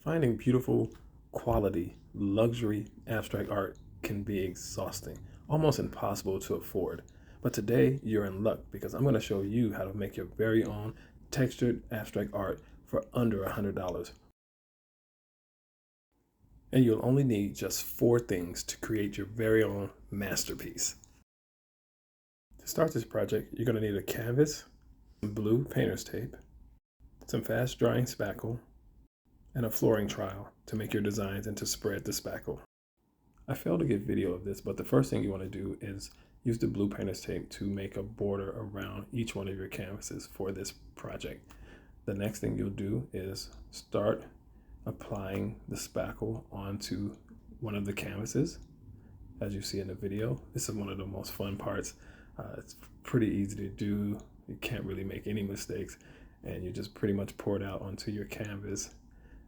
Finding beautiful, quality, luxury abstract art can be exhausting, almost impossible to afford. But today you're in luck because I'm going to show you how to make your very own textured abstract art for under $100. And you'll only need just 4 things to create your very own masterpiece. To start this project, you're going to need a canvas, some blue painter's tape, some fast drying spackle, and a flooring trowel to make your designs and to spread the spackle. I failed to get video of this, but the first thing you want to do is use the blue painter's tape to make a border around each one of your canvases for this project. The next thing you'll do is start applying the spackle onto one of the canvases. As you see in the video, this is one of the most fun parts. It's pretty easy to do. You can't really make any mistakes, and you just pretty much pour it out onto your canvas.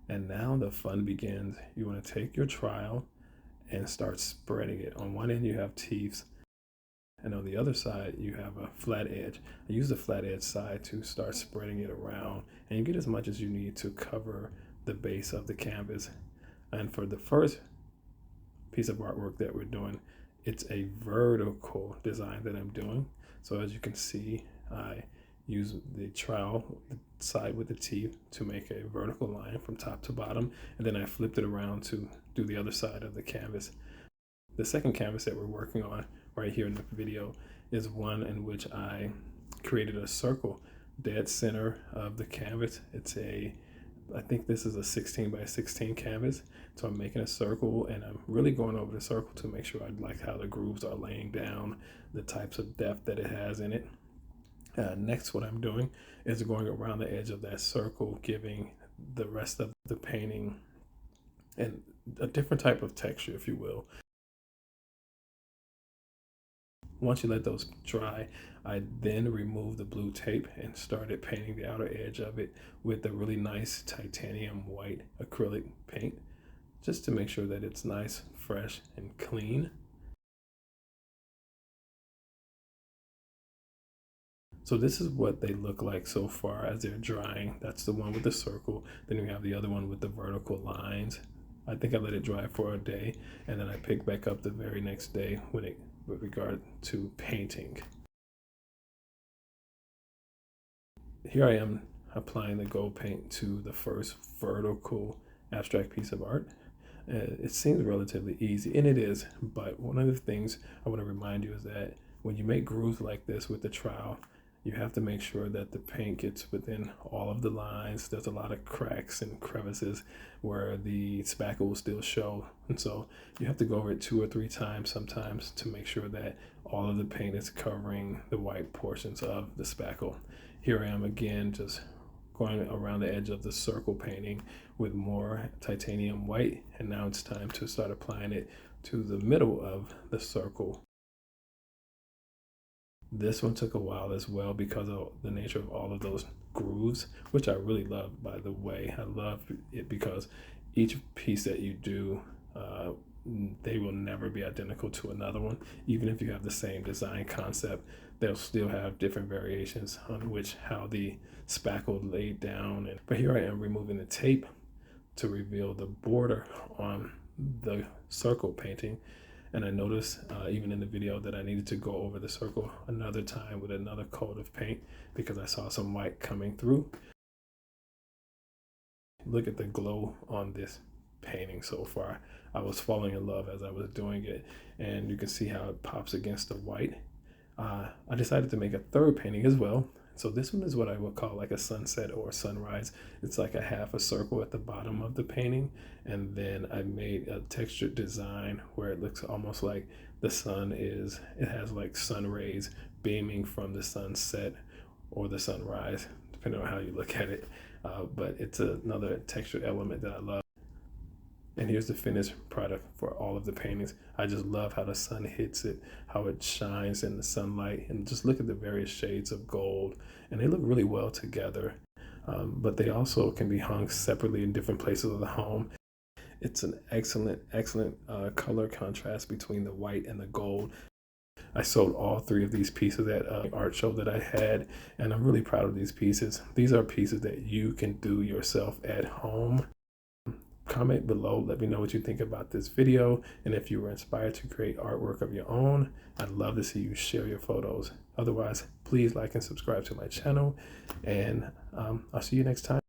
And now the fun begins. You want to take your trowel and start spreading it. On one end you have teeth, and on the other side you have a flat edge. I use the flat edge side to start spreading it around, and you get as much as you need to cover the base of the canvas. And for the first piece of artwork that we're doing, it's a vertical design that I'm doing. So as you can see, I use the trowel, the side with the teeth, to make a vertical line from top to bottom, and then I flipped it around to do the other side of the canvas. The second canvas that we're working on right here in the video is one in which I created a circle dead center of the canvas. I think this is a 16 by 16 canvas. So I'm making a circle, and I'm really going over the circle to make sure I like how the grooves are laying down, the types of depth that it has in it. Next, what I'm doing is going around the edge of that circle, giving the rest of the painting and a different type of texture, if you will. Once you let those dry, I then removed the blue tape and started painting the outer edge of it with a really nice titanium white acrylic paint, just to make sure that it's nice, fresh, and clean. So this is what they look like so far as they're drying. That's the one with the circle. Then we have the other one with the vertical lines. I think I let it dry for a day, and then I picked back up the very next day with regard to painting. Here I am applying the gold paint to the first vertical abstract piece of art. It seems relatively easy, and it is, but one of the things I want to remind you is that when you make grooves like this with the trowel, you have to make sure that the paint gets within all of the lines. There's a lot of cracks and crevices where the spackle will still show. And so you have to go over it 2 or 3 times sometimes to make sure that all of the paint is covering the white portions of the spackle. Here I am again, just going around the edge of the circle painting with more titanium white. And now it's time to start applying it to the middle of the circle. This one took a while as well because of the nature of all of those grooves, which I really love, by the way. I love it because each piece that you do, they will never be identical to another one. Even if you have the same design concept, they'll still have different variations on how the spackle laid down. But here I am removing the tape to reveal the border on the circle painting. And I noticed even in the video that I needed to go over the circle another time with another coat of paint because I saw some white coming through. Look at the glow on this painting so far. I was falling in love as I was doing it, and you can see how it pops against the white. I decided to make a third painting as well. So this one is what I would call like a sunset or a sunrise. It's like a half a circle at the bottom of the painting. And then I made a textured design where it looks almost like the sun it has like sun rays beaming from the sunset or the sunrise, depending on how you look at it. But it's another textured element that I love. And here's the finished product for all of the paintings. I just love how the sun hits it, how it shines in the sunlight, and just look at the various shades of gold. And they look really well together, but they also can be hung separately in different places of the home. It's an excellent color contrast between the white and the gold. I sold all 3 of these pieces at an art show that I had, and I'm really proud of these pieces. These are pieces that you can do yourself at home. Comment below, let me know what you think about this video, and if you were inspired to create artwork of your own, I'd love to see you share your photos. Otherwise, please like and subscribe to my channel, and I'll see you next time.